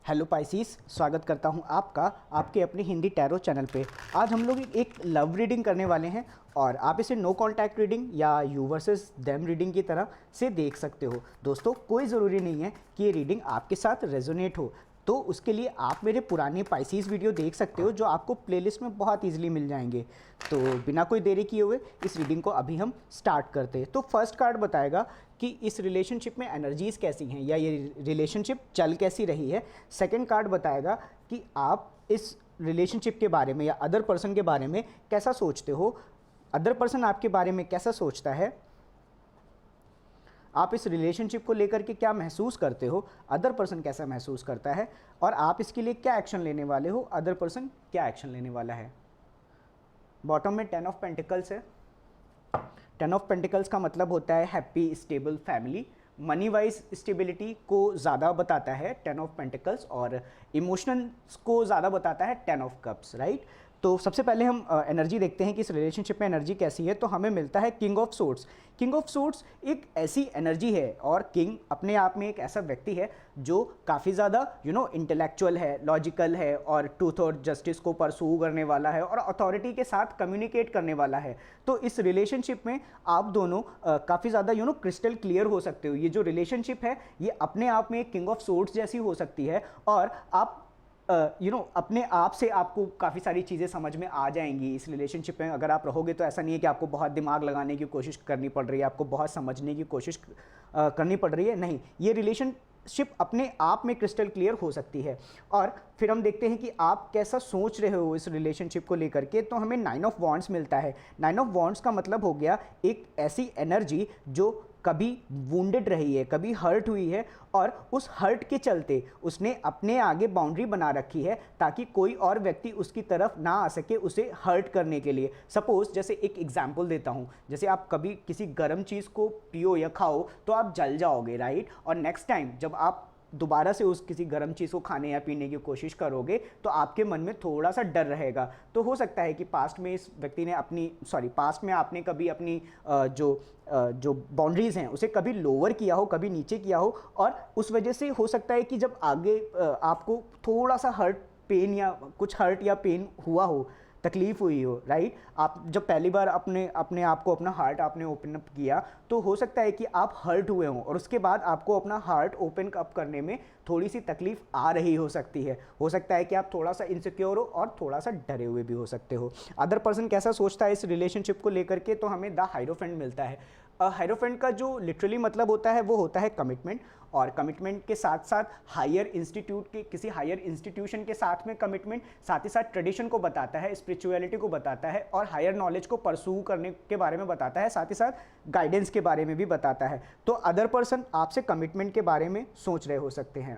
Hello पाइसीस, स्वागत करता हूं आपका आपके अपने हिंदी टैरो चैनल पे। आज हम लोग एक लव रीडिंग करने वाले हैं और आप इसे नो कॉन्टैक्ट रीडिंग या यू वर्सेस देम रीडिंग की तरह से देख सकते हो। दोस्तों, कोई ज़रूरी नहीं है कि ये रीडिंग आपके साथ रेजोनेट हो, तो उसके लिए आप मेरे पुराने पाइसीस वीडियो देख सकते हो जो आपको प्लेलिस्ट में बहुत इजीली मिल जाएंगे। तो बिना कोई देरी किए हुए इस रीडिंग को अभी हम स्टार्ट करते हैं। तो फर्स्ट कार्ड बताएगा कि इस रिलेशनशिप में एनर्जीज़ कैसी हैं या ये रिलेशनशिप चल कैसी रही है। सेकंड कार्ड बताएगा कि आप इस रिलेशनशिप के बारे में या अदर पर्सन के बारे में कैसा सोचते हो, अदर पर्सन आपके बारे में कैसा सोचता है, आप इस रिलेशनशिप को लेकर के क्या महसूस करते हो, अदर पर्सन कैसा महसूस करता है और आप इसके लिए क्या एक्शन लेने वाले हो, अदर पर्सन क्या एक्शन लेने वाला है। बॉटम में 10 ऑफ पेंटिकल्स है। 10 ऑफ पेंटिकल्स का मतलब होता है happy stable family, money wise stability को ज़्यादा बताता है 10 ऑफ पेंटिकल्स, और इमोशनल्स को ज़्यादा बताता है 10 ऑफ कप्स, राइट। तो सबसे पहले हम एनर्जी देखते हैं कि इस रिलेशनशिप में एनर्जी कैसी है। तो हमें मिलता है king of swords. King of swords एक ऐसी एनर्जी है और किंग अपने आप में एक ऐसा व्यक्ति है जो काफ़ी ज़्यादा इंटेलेक्चुअल है, लॉजिकल है और ट्रूथ और जस्टिस को परसू करने वाला है और अथॉरिटी के साथ कम्युनिकेट करने वाला है। तो इस रिलेशनशिप में आप दोनों काफ़ी ज़्यादा क्रिस्टल क्लियर हो सकते हो। ये जो रिलेशनशिप है ये अपने आप में एक किंग ऑफ सोर्ड्स जैसी हो सकती है और आप अपने आप से आपको काफ़ी सारी चीज़ें समझ में आ जाएंगी इस रिलेशनशिप में अगर आप रहोगे। तो ऐसा नहीं है कि आपको बहुत दिमाग लगाने की कोशिश करनी पड़ रही है, आपको बहुत समझने की कोशिश करनी पड़ रही है, नहीं, ये रिलेशनशिप अपने आप में क्रिस्टल क्लियर हो सकती है। और फिर हम देखते हैं कि आप कैसा सोच रहे हो इस रिलेशनशिप को लेकर के। तो हमें 9 ऑफ वॉन्ड्स मिलता है। 9 ऑफ वॉन्ड्स का मतलब हो गया एक ऐसी एनर्जी जो कभी वुंडेड रही है, कभी हर्ट हुई है और उस हर्ट के चलते उसने अपने आगे बाउंड्री बना रखी है ताकि कोई और व्यक्ति उसकी तरफ ना आ सके उसे हर्ट करने के लिए। सपोज जैसे एक एग्जांपल देता हूँ, जैसे आप कभी किसी गर्म चीज़ को पियो या खाओ तो आप जल जाओगे, राइट। और नेक्स्ट टाइम जब आप दोबारा से उस किसी गर्म चीज़ को खाने या पीने की कोशिश करोगे तो आपके मन में थोड़ा सा डर रहेगा। तो हो सकता है कि पास्ट में इस व्यक्ति ने पास्ट में आपने कभी अपनी जो बाउंड्रीज़ हैं उसे कभी लोअर किया हो, कभी नीचे किया हो, और उस वजह से हो सकता है कि जब आगे आपको थोड़ा सा पेन या कुछ हर्ट या पेन हुआ हो, तकलीफ हुई हो, राइट। आप जब पहली बार अपने आप को अपना हार्ट आपने ओपन अप किया तो हो सकता है कि आप हर्ट हुए हों और उसके बाद आपको अपना हार्ट ओपन अप करने में थोड़ी सी तकलीफ आ रही हो सकती है। हो सकता है कि आप थोड़ा सा इनसिक्योर हो और थोड़ा सा डरे हुए भी हो सकते हो। अदर पर्सन कैसा सोचता है इस रिलेशनशिप को लेकर के, तो हमें द हायरोफेंट मिलता है। हायरोफेंट का जो लिटरली मतलब होता है वो होता है कमिटमेंट, और कमिटमेंट के साथ साथ किसी हायर इंस्टीट्यूशन के साथ में कमिटमेंट, साथ ही साथ ट्रेडिशन को बताता है, स्पिरिचुअलिटी को बताता है और हायर नॉलेज को परसू करने के बारे में बताता है, साथ ही साथ गाइडेंस के बारे में भी बताता है। तो अदर पर्सन आपसे कमिटमेंट के बारे में सोच रहे हो सकते हैं।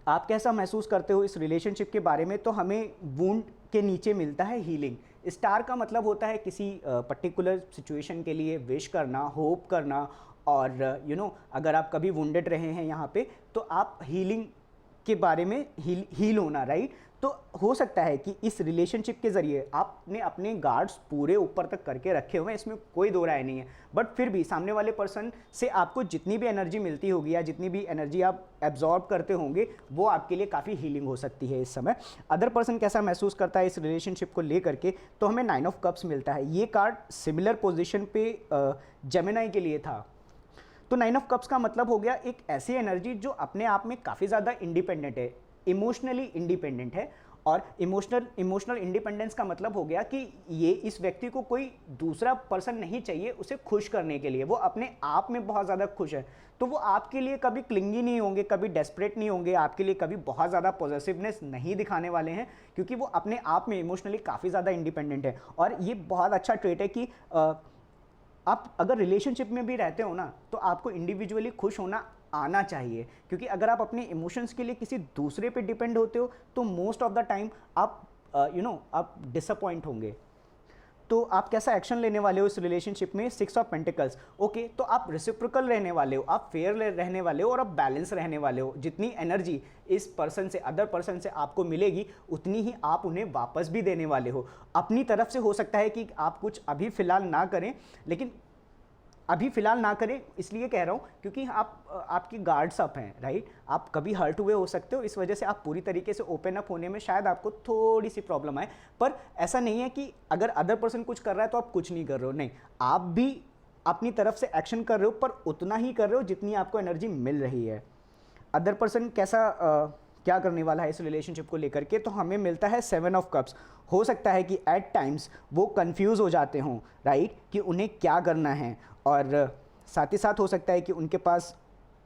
आप कैसा महसूस करते हो इस रिलेशनशिप के बारे में, तो हमें वुंड के नीचे मिलता है हीलिंग। स्टार का मतलब होता है किसी पर्टिकुलर सिचुएशन के लिए विश करना, होप करना, और अगर आप कभी वुंडेड रहे हैं यहाँ पे तो आप हीलिंग के बारे में हील होना, राइट। तो हो सकता है कि इस रिलेशनशिप के ज़रिए आपने अपने गार्ड्स पूरे ऊपर तक करके रखे हुए हैं, इसमें कोई दो राय नहीं है। बट फिर भी सामने वाले पर्सन से आपको जितनी भी एनर्जी मिलती होगी या जितनी भी एनर्जी आप एब्जॉर्ब करते होंगे वो आपके लिए काफ़ी हीलिंग हो सकती है इस समय। अदर पर्सन कैसा महसूस करता है इस रिलेशनशिप को लेकर के, तो हमें 9 ऑफ कप्स मिलता है। ये कार्ड सिमिलर पोजिशन पे जेमिनी के लिए था। तो 9 ऑफ कप्स का मतलब हो गया एक ऐसी एनर्जी जो अपने आप में काफ़ी ज़्यादा इंडिपेंडेंट है, इमोशनली इंडिपेंडेंट है। और इमोशनल इंडिपेंडेंस का मतलब हो गया कि ये इस व्यक्ति को कोई दूसरा पर्सन नहीं चाहिए उसे खुश करने के लिए, वो अपने आप में बहुत ज़्यादा खुश है। तो वो आपके लिए कभी क्लिंगी नहीं होंगे, कभी डेस्परेट नहीं होंगे, आपके लिए कभी बहुत ज़्यादा पॉजिटिवनेस नहीं दिखाने वाले हैं, क्योंकि वो अपने आप में इमोशनली काफ़ी ज़्यादा इंडिपेंडेंट है। और ये बहुत अच्छा ट्रेट है कि आप अगर रिलेशनशिप में भी रहते हो ना तो आपको इंडिविजुअली खुश होना आना चाहिए, क्योंकि अगर आप अपने इमोशंस के लिए किसी दूसरे पे डिपेंड होते हो तो मोस्ट ऑफ द टाइम आप आप डिसअपॉइंट होंगे। तो आप कैसा एक्शन लेने वाले हो इस रिलेशनशिप में? 6 ऑफ पेंटिकल्स। ओके, तो आप रेसिप्रोकल रहने वाले हो, आप फेयर रहने वाले हो और आप बैलेंस रहने वाले हो। जितनी एनर्जी इस पर्सन से, अदर पर्सन से आपको मिलेगी उतनी ही आप उन्हें वापस भी देने वाले हो। अपनी तरफ से हो सकता है कि आप कुछ अभी फिलहाल ना करें, लेकिन अभी फ़िलहाल ना करें, इसलिए कह रहा हूँ क्योंकि आपकी गार्ड्स अप हैं, राइट। आप कभी हर्ट हुए हो सकते हो, इस वजह से आप पूरी तरीके से ओपन अप होने में शायद आपको थोड़ी सी प्रॉब्लम आए। पर ऐसा नहीं है कि अगर अदर पर्सन कुछ कर रहा है तो आप कुछ नहीं कर रहे हो, नहीं, आप भी अपनी तरफ से एक्शन कर रहे हो, पर उतना ही कर रहे हो जितनी आपको एनर्जी मिल रही है। अदर पर्सन कैसा क्या करने वाला है इस रिलेशनशिप को लेकर के, तो हमें मिलता है 7 ऑफ कप्स। हो सकता है कि एट टाइम्स वो कंफ्यूज हो जाते हों, राइट, कि उन्हें क्या करना है, और साथ ही साथ हो सकता है कि उनके पास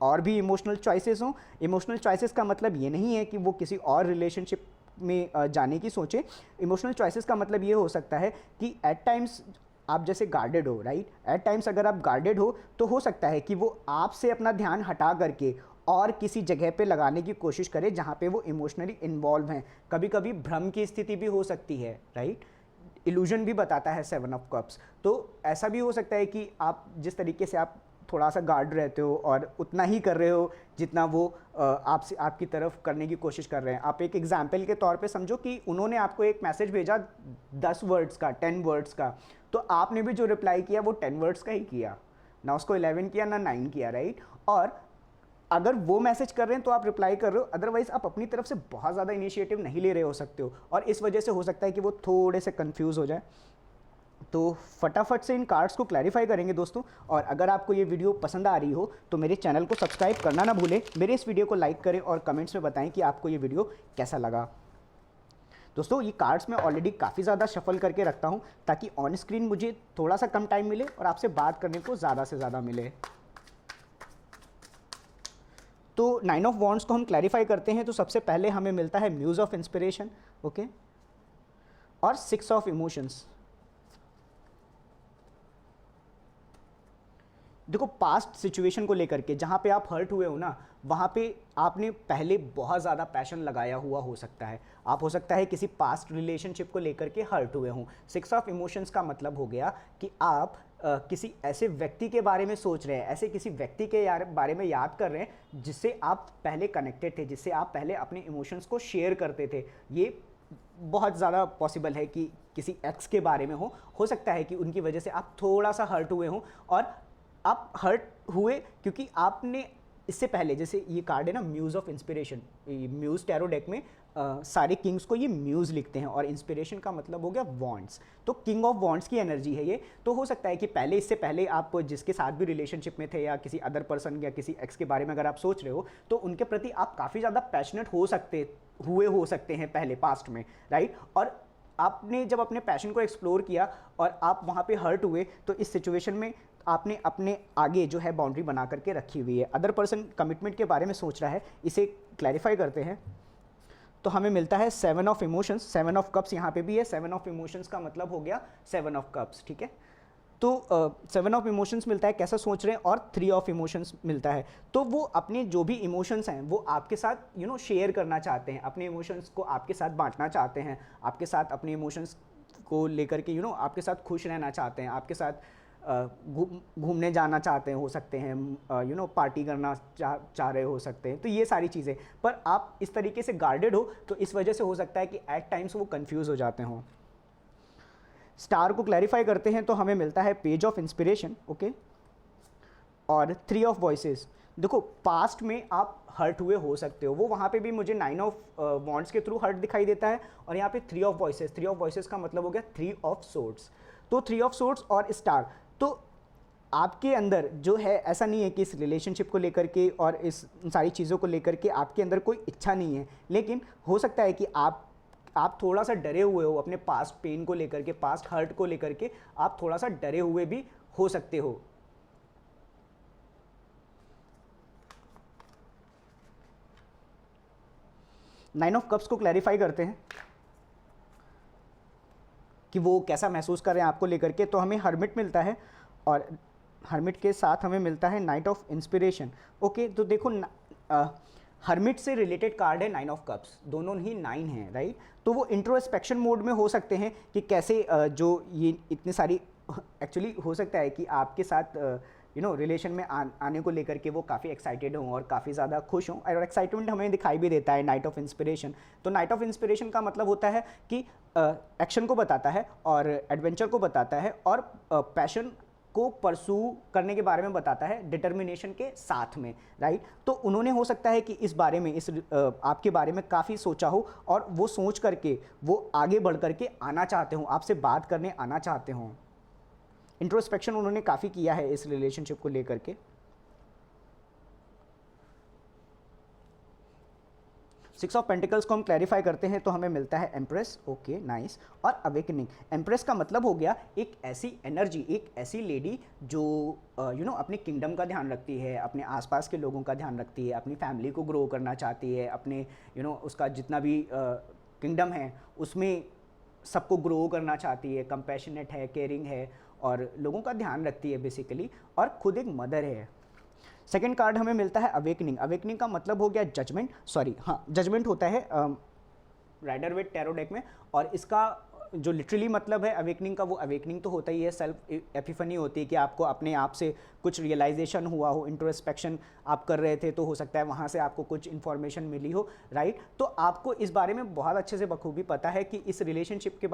और भी इमोशनल चॉइसेस हों। इमोशनल चॉइसेस का मतलब ये नहीं है कि वो किसी और रिलेशनशिप में जाने की सोचें। इमोशनल चॉइसेस का मतलब ये हो सकता है कि एट टाइम्स आप जैसे गार्डेड हो, राइट, एट टाइम्स अगर आप गार्डेड हो तो हो सकता है कि वो आपसे अपना ध्यान हटा करके और किसी जगह पे लगाने की कोशिश करे जहाँ पे वो इमोशनली इन्वॉल्व हैं। कभी कभी भ्रम की स्थिति भी हो सकती है, राइट, इल्यूजन भी बताता है 7 ऑफ कप्स। तो ऐसा भी हो सकता है कि आप जिस तरीके से आप थोड़ा सा गार्ड रहते हो और उतना ही कर रहे हो जितना वो आपसे आपकी तरफ करने की कोशिश कर रहे हैं। आप एक एग्जाम्पल के तौर पे समझो कि उन्होंने आपको एक मैसेज भेजा 10 वर्ड्स का, 10 वर्ड्स का, तो आपने भी जो रिप्लाई किया वो 10 वर्ड्स का ही किया, ना उसको 11 किया ना 9 किया, राइट। और अगर वो मैसेज कर रहे हैं तो आप रिप्लाई कर रहे हो, अदरवाइज आप अपनी तरफ से बहुत ज़्यादा इनिशिएटिव नहीं ले रहे हो सकते हो, और इस वजह से हो सकता है कि वो थोड़े से कंफ्यूज हो जाए। तो फटाफट से इन कार्ड्स को क्लैरिफाई करेंगे दोस्तों। और अगर आपको ये वीडियो पसंद आ रही हो तो मेरे चैनल को सब्सक्राइब करना ना भूलें, मेरे इस वीडियो को लाइक करें और कमेंट्स में बताएं कि आपको ये वीडियो कैसा लगा। दोस्तों ये कार्ड्स मैं ऑलरेडी काफ़ी ज़्यादा शफल करके रखता हूँ ताकि ऑन स्क्रीन मुझे थोड़ा सा कम टाइम मिले और आपसे बात करने को ज़्यादा से ज़्यादा मिले। तो 9 ऑफ वॉन्ड्स को हम क्लैरिफाई करते हैं तो सबसे पहले हमें मिलता है म्यूज़ ऑफ इंस्पिरेशन, ओके, और 6 ऑफ इमोशंस। देखो पास्ट सिचुएशन को लेकर के जहाँ पे आप हर्ट हुए हो ना, वहाँ पे आपने पहले बहुत ज़्यादा पैशन लगाया हुआ हो सकता है। आप हो सकता है किसी पास्ट रिलेशनशिप को लेकर के हर्ट हुए हों। 6 ऑफ इमोशंस का मतलब हो गया कि आप किसी ऐसे व्यक्ति के बारे में सोच रहे हैं, ऐसे किसी व्यक्ति के बारे में याद कर रहे हैं जिससे आप पहले कनेक्टेड थे, जिससे आप पहले अपने इमोशंस को शेयर करते थे। ये बहुत ज़्यादा पॉसिबल है कि किसी एक्स के बारे में हो सकता है कि उनकी वजह से आप थोड़ा सा हर्ट हुए हों, और आप हर्ट हुए क्योंकि आपने इससे पहले, जैसे ये कार्ड है ना muse of inspiration, muse tarot deck में सारे किंग्स को ये म्यूज़ लिखते हैं, और इंस्पिरेशन का मतलब हो गया वॉन्ड्स। तो किंग ऑफ वॉन्ड्स की एनर्जी है ये। तो हो सकता है कि पहले, इससे पहले आप जिसके साथ भी रिलेशनशिप में थे या किसी अदर पर्सन या किसी एक्स के बारे में अगर आप सोच रहे हो तो उनके प्रति आप काफ़ी ज़्यादा पैशनेट हो सकते हैं पहले पास्ट में, राइट। और आपने जब अपने पैशन को एक्सप्लोर किया और आप वहाँ पे हर्ट हुए तो इस सिचुएशन में आपने अपने आगे जो है बाउंड्री बना करके रखी हुई है। अदर पर्सन कमिटमेंट के बारे में सोच रहा है, इसे क्लैरिफाई करते हैं। तो हमें मिलता है 7 ऑफ इमोशंस, 7 ऑफ कप्स यहाँ पे भी है। 7 ऑफ इमोशंस का मतलब हो गया 7 ऑफ कप्स, ठीक है। तो 7 ऑफ इमोशंस मिलता है, कैसा सोच रहे हैं, और 3 ऑफ इमोशंस मिलता है। तो वो अपने जो भी इमोशंस हैं वो आपके साथ शेयर करना चाहते हैं, अपने इमोशंस को आपके साथ बांटना चाहते हैं, आपके साथ अपने इमोशंस को लेकर के आपके साथ खुश रहना चाहते हैं, आपके साथ घूमने जाना चाहते हैं, हो सकते हैं पार्टी करना चाह रहे हो सकते हैं। तो ये सारी चीज़ें, पर आप इस तरीके से गार्डेड हो तो इस वजह से हो सकता है कि एट टाइम्स वो कंफ्यूज हो जाते हों। स्टार को क्लैरिफाई करते हैं तो हमें मिलता है पेज ऑफ इंस्पिरेशन, ओके, और 3 ऑफ वॉइसेस। देखो पास्ट में आप हर्ट हुए हो सकते हो, वो वहाँ पे भी मुझे 9 ऑफ वॉन्ड्स के थ्रू हर्ट दिखाई देता है, और यहाँ पे 3 ऑफ वॉइसेस। 3 ऑफ वॉइसेस का मतलब हो गया 3 ऑफ सोर्ड्स। तो 3 ऑफ सोर्ड्स और स्टार, तो आपके अंदर जो है, ऐसा नहीं है कि इस रिलेशनशिप को लेकर के और इस सारी चीज़ों को लेकर के आपके अंदर कोई इच्छा नहीं है, लेकिन हो सकता है कि आप थोड़ा सा डरे हुए हो अपने पास्ट पेन को लेकर के, पास्ट हर्ट को लेकर के आप थोड़ा सा डरे हुए भी हो सकते हो। नाइन ऑफ कप्स को क्लैरिफाई करते हैं कि वो कैसा महसूस कर रहे हैं आपको लेकर के। तो हमें हर्मिट मिलता है, और हर्मिट के साथ हमें मिलता है नाइट ऑफ इंस्पिरेशन, ओके। तो देखो हर्मिट से रिलेटेड कार्ड है 9 ऑफ कप्स, दोनों ही 9 हैं, राइट। तो वो इंट्रोस्पेक्शन मोड में हो सकते हैं कि कैसे जो ये इतनी सारी, एक्चुअली हो सकता है कि आपके साथ रिलेशन में आने को लेकर के वो काफ़ी एक्साइटेड हों और काफ़ी ज़्यादा खुश हों, और एक्साइटमेंट हमें दिखाई भी देता है नाइट ऑफ इंस्पिरेशन। तो नाइट ऑफ इंस्पिरेशन का मतलब होता है कि एक्शन को बताता है और एडवेंचर को बताता है और पैशन को परसू करने के बारे में बताता है डिटर्मिनेशन के साथ में, राइट। तो उन्होंने हो सकता है कि इस बारे में आपके बारे में काफ़ी सोचा हो और वो सोच करके वो आगे बढ़ करके आना चाहते हो, आपसे बात करने आना चाहते हो। इंट्रोस्पेक्शन उन्होंने काफ़ी किया है इस रिलेशनशिप को लेकर के। 6 ऑफ पेंटिकल्स को हम क्लैरिफाई करते हैं तो हमें मिलता है एम्प्रेस, ओके नाइस, और अवेकनिंग। एम्प्रेस का मतलब हो गया एक ऐसी एनर्जी, एक ऐसी लेडी जो अपने किंगडम का ध्यान रखती है, अपने आसपास के लोगों का ध्यान रखती है, अपनी फैमिली को ग्रो करना चाहती है, अपने उसका जितना भी किंगडम है उसमें सबको ग्रो करना चाहती है, कंपैशनेट है, केयरिंग है और लोगों का ध्यान रखती है बेसिकली, और खुद एक मदर है। सेकेंड कार्ड हमें मिलता है अवेकनिंग। अवेकनिंग का मतलब हो गया जजमेंट, सॉरी हाँ जजमेंट होता है राइडर वेट टैरो डेक में, और इसका जो लिटरली मतलब है अवेकनिंग का, वो अवेकनिंग तो होता ही है, सेल्फ एपिफनी होती है कि आपको अपने आप से कुछ रियलाइजेशन हुआ हो, इंट्रोस्पेक्शन आप कर रहे थे तो हो सकता है वहाँ से आपको कुछ इन्फॉर्मेशन मिली हो, राइट। तो आपको इस बारे में बहुत अच्छे से बखूबी पता है कि इस रिलेशनशिप के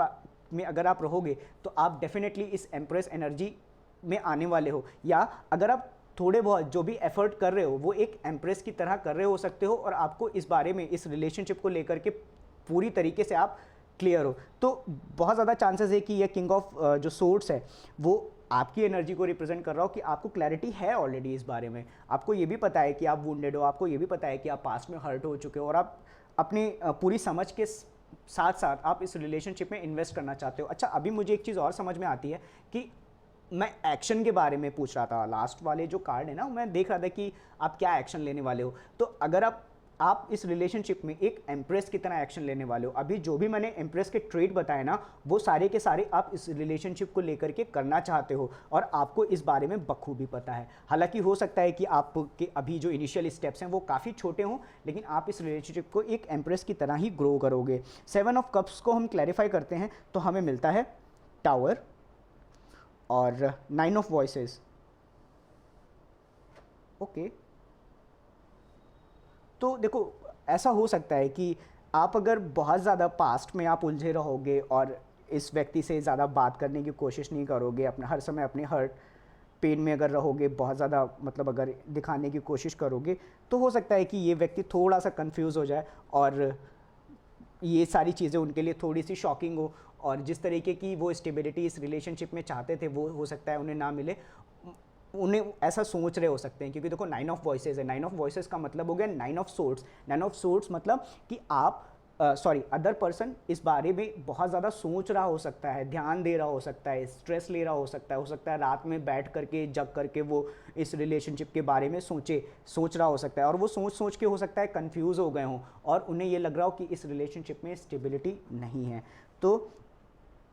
में अगर आप रहोगे तो आप डेफिनेटली इस एम्प्रेस एनर्जी में आने वाले हो, या अगर आप थोड़े बहुत जो भी एफर्ट कर रहे हो वो एक एम्प्रेस की तरह कर रहे हो सकते हो, और आपको इस बारे में, इस रिलेशनशिप को लेकर के पूरी तरीके से आप क्लियर हो। तो बहुत ज़्यादा चांसेस है कि ये किंग ऑफ जो सोर्ड्स है वो आपकी एनर्जी को रिप्रेजेंट कर रहा हो, कि आपको क्लैरिटी है ऑलरेडी इस बारे में, आपको ये भी पता है कि आप वुंडेड हो, आपको ये भी पता है कि आप पास्ट में हर्ट हो चुके हो, और आप अपने पूरी समझ के साथ साथ आप इस रिलेशनशिप में इन्वेस्ट करना चाहते हो। अच्छा, अभी मुझे एक चीज़ और समझ में आती है कि मैं एक्शन के बारे में पूछ रहा था, लास्ट वाले जो कार्ड है ना, मैं देख रहा था कि आप क्या एक्शन लेने वाले हो। तो अगर आप इस रिलेशनशिप में एक एम्प्रेस की तरह एक्शन लेने वाले हो, अभी जो भी मैंने एम्प्रेस के ट्रेट बताए ना, वो सारे के सारे आप इस रिलेशनशिप को लेकर के करना चाहते हो, और आपको इस बारे में बखूबी पता है। हालांकि हो सकता है कि आपके अभी जो इनिशियल स्टेप्स हैं वो काफ़ी छोटे हों, लेकिन आप इस रिलेशनशिप को एक एम्प्रेस की तरह ही ग्रो करोगे। 7 ऑफ कप्स को हम क्लैरिफाई करते हैं तो हमें मिलता है टावर और 9 ऑफ वॉइसेस, ओके। तो देखो, ऐसा हो सकता है कि आप अगर बहुत ज़्यादा पास्ट में आप उलझे रहोगे और इस व्यक्ति से ज़्यादा बात करने की कोशिश नहीं करोगे, अपने हर समय अपने हर्ट पेन में अगर रहोगे, बहुत ज़्यादा मतलब अगर दिखाने की कोशिश करोगे, तो हो सकता है कि ये व्यक्ति थोड़ा सा कंफ्यूज हो जाए और ये सारी चीज़ें उनके लिए थोड़ी सी शॉकिंग हो, और जिस तरीके की वो स्टेबिलिटी इस रिलेशनशिप में चाहते थे वो हो सकता है उन्हें ना मिले, उन्हें ऐसा सोच रहे हो सकते हैं। क्योंकि देखो 9 ऑफ वॉइसेस है, 9 ऑफ वॉइसेस का मतलब हो गया 9 ऑफ सोर्ड्स। 9 ऑफ सोर्ड्स मतलब कि आप अदर पर्सन इस बारे में बहुत ज़्यादा सोच रहा हो सकता है, ध्यान दे रहा हो सकता है, स्ट्रेस ले रहा हो सकता है रात में बैठ करके जग करके वो इस रिलेशनशिप के बारे में सोच रहा हो सकता है, और वो सोच के हो सकता है कंफ्यूज हो गए हों और उन्हें ये लग रहा हो कि इस रिलेशनशिप में स्टेबिलिटी नहीं है। तो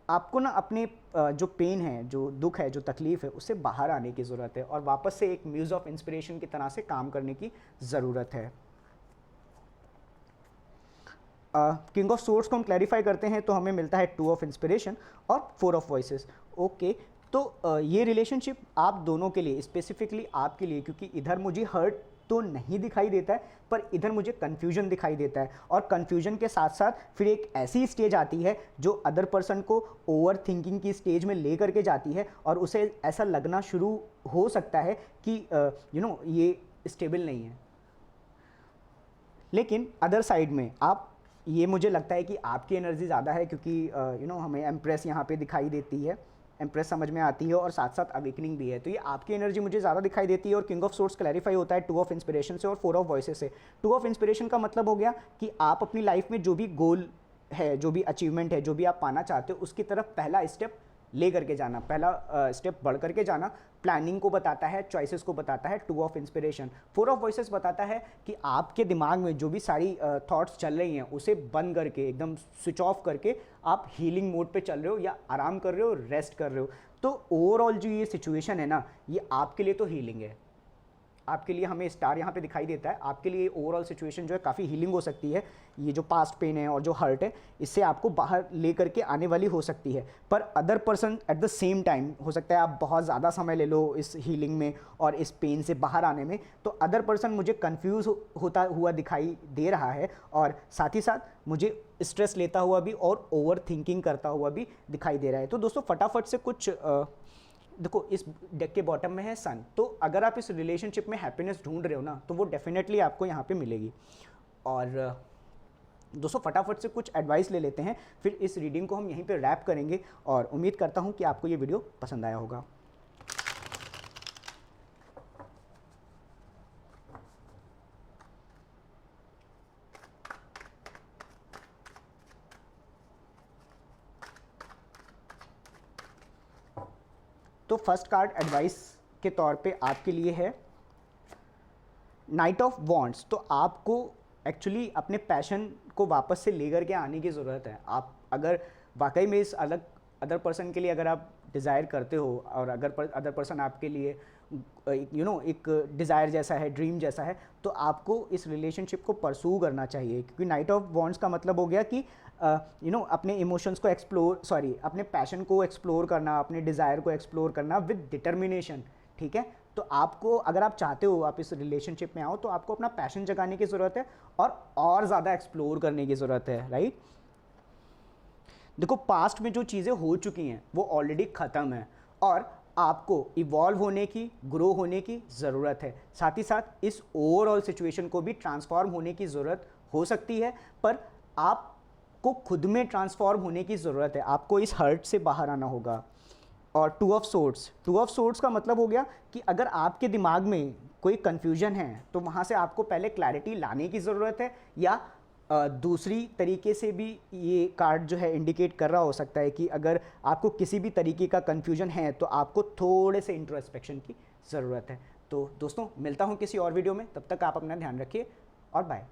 आपको ना अपने जो पेन है, जो दुख है, जो तकलीफ़ है, उससे बाहर आने की ज़रूरत है और वापस से एक म्यूज़ ऑफ इंस्पिरेशन की तरह से काम करने की ज़रूरत है। किंग ऑफ सोर्ड्स को हम क्लैरिफाई करते हैं तो हमें मिलता है 2 ऑफ इंस्पिरेशन और 4 ऑफ वॉइसेस, ओके। तो ये रिलेशनशिप आप दोनों के लिए, स्पेसिफिकली आपके लिए, क्योंकि इधर मुझे हर्ट तो नहीं दिखाई देता है पर इधर मुझे कन्फ्यूजन दिखाई देता है, और कन्फ्यूजन के साथ साथ फिर एक ऐसी स्टेज आती है जो अदर पर्सन को ओवर थिंकिंग की स्टेज में ले करके जाती है, और उसे ऐसा लगना शुरू हो सकता है कि ये स्टेबल नहीं है। लेकिन अदर साइड में आप, ये मुझे लगता है कि आपकी एनर्जी ज़्यादा है, क्योंकि हमें एम्प्रेस यहाँ पे दिखाई देती है, एम्प्रेस समझ में आती है, और साथ साथ अवेकनिंग भी है, तो ये आपकी एनर्जी मुझे ज़्यादा दिखाई देती है। और किंग ऑफ सोर्ड्स क्लैरिफाई होता है 2 ऑफ इंस्पिरेशन से और 4 ऑफ वॉइसेस से। 2 ऑफ इंस्पिरेशन का मतलब हो गया कि आप अपनी लाइफ में जो भी गोल है, जो भी अचीवमेंट है, जो भी आप पाना चाहते हो, उसकी तरफ पहला स्टेप ले करके जाना, पहला स्टेप बढ़ करके जाना, प्लानिंग को बताता है, चॉइसेस को बताता है 2 ऑफ इंस्पिरेशन। 4 ऑफ वॉइसेस बताता है कि आपके दिमाग में जो भी सारी थॉट्स चल रही हैं उसे बंद करके, एकदम स्विच ऑफ करके आप हीलिंग मोड पे चल रहे हो, या आराम कर रहे हो, रेस्ट कर रहे हो। तो ओवरऑल जो ये सिचुएशन है ना, ये आपके लिए तो हीलिंग है, आपके लिए, हमें स्टार यहाँ पे दिखाई देता है, आपके लिए ओवरऑल सिचुएशन जो है काफ़ी हीलिंग हो सकती है। ये जो पास्ट पेन है और जो हर्ट है, इससे आपको बाहर ले करके आने वाली हो सकती है। पर other person at the same time, हो सकता है आप बहुत ज़्यादा समय ले लो इस हीलिंग में और इस पेन से बाहर आने में, तो अदर पर्सन मुझे कन्फ्यूज़ होता हुआ दिखाई दे रहा है, और साथ ही साथ मुझे स्ट्रेस लेता हुआ भी और ओवर थिंकिंग करता हुआ भी दिखाई दे रहा है। तो दोस्तों फटाफट से कुछ देखो इस डेक के बॉटम में है सन, तो अगर आप इस रिलेशनशिप में हैप्पीनेस ढूंढ रहे हो ना, तो वो डेफिनेटली आपको यहाँ पे मिलेगी। और दोस्तों फटाफट से कुछ एडवाइस ले लेते हैं, फिर इस रीडिंग को हम यहीं पे रैप करेंगे, और उम्मीद करता हूँ कि आपको ये वीडियो पसंद आया होगा। तो फर्स्ट कार्ड एडवाइस के तौर पे आपके लिए है नाइट ऑफ वॉन्ड्स। तो आपको एक्चुअली अपने पैशन को वापस से लेकर के आने की ज़रूरत है। आप अगर वाकई में इस अदर पर्सन के लिए अगर आप डिज़ायर करते हो, और अगर अदर पर्सन आपके लिए एक डिज़ायर जैसा है, ड्रीम जैसा है, तो आपको इस रिलेशनशिप को परसू करना चाहिए। क्योंकि नाइट ऑफ वॉन्ड्स का मतलब हो गया कि अपने इमोशंस को अपने पैशन को एक्सप्लोर करना, अपने डिज़ायर को एक्सप्लोर करना विद डिटर्मिनेशन, ठीक है। तो आपको, अगर आप चाहते हो आप इस रिलेशनशिप में आओ, तो आपको अपना पैशन जगाने की ज़रूरत है और ज़्यादा एक्सप्लोर करने की ज़रूरत है, राइट। देखो पास्ट में जो चीज़ें हो चुकी हैं वो ऑलरेडी ख़त्म है, और आपको इवॉल्व होने की, ग्रो होने की ज़रूरत है। साथ ही साथ इस ओवरऑल सिचुएशन को भी ट्रांसफॉर्म होने की ज़रूरत हो सकती है, पर आपको खुद में ट्रांसफॉर्म होने की ज़रूरत है। आपको इस हर्ट से बाहर आना होगा। और टू ऑफ सोर्ड्स का मतलब हो गया कि अगर आपके दिमाग में कोई कन्फ्यूजन है, तो वहाँ से आपको पहले क्लैरिटी लाने की ज़रूरत है, या दूसरी तरीके से भी ये कार्ड जो है इंडिकेट कर रहा हो सकता है कि अगर आपको किसी भी तरीके का कन्फ्यूजन है, तो आपको थोड़े से इंट्रोस्पेक्शन की ज़रूरत है। तो दोस्तों मिलता हूँ किसी और वीडियो में, तब तक आप अपना ध्यान रखिए और बाय।